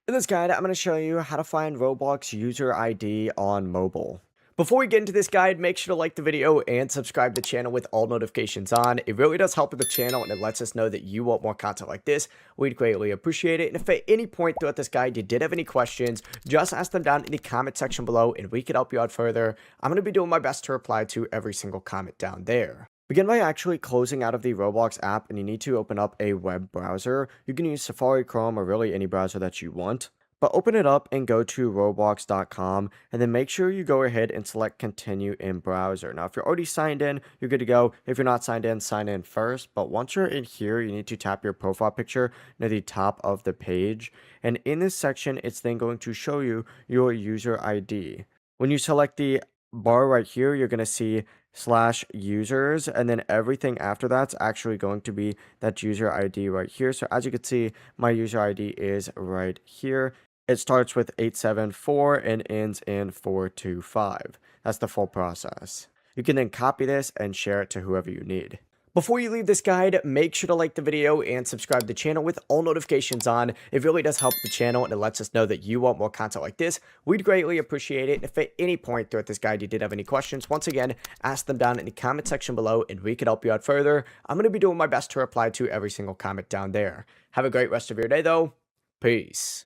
In this guide, I'm going to show you how to find Roblox user ID on mobile. Before we get into this guide, make sure to like the video and subscribe to the channel with all notifications on. It really does help with the channel and it lets us know that you want more content like this. We'd greatly appreciate it. And if at any point throughout this guide you did have any questions, just ask them down in the comment section below and we can help you out further. I'm going to be doing my best to reply to every single comment down there. Begin by actually closing out of the Roblox app and you need to open up a web browser. You can use Safari, Chrome, or really any browser that you want. But open it up and go to roblox.com and then make sure you go ahead and select continue in browser. Now, if you're already signed in, you're good to go. If you're not signed in, sign in first. But once you're in here, you need to tap your profile picture near the top of the page. And in this section, it's then going to show you your user ID. When you select the bar right here, you're going to see /users, and then everything after that's actually going to be that user ID right here. So as you can see, my user ID is right here. It starts with 874 and ends in 425. That's the full process. You can then copy this and share it to whoever you need. Before you leave this guide, make sure to like the video and subscribe to the channel with all notifications on. It really does help the channel and it lets us know that you want more content like this. We'd greatly appreciate it. And if at any point throughout this guide you did have any questions, once again, ask them down in the comment section below and we can help you out further. I'm going to be doing my best to reply to every single comment down there. Have a great rest of your day though. Peace.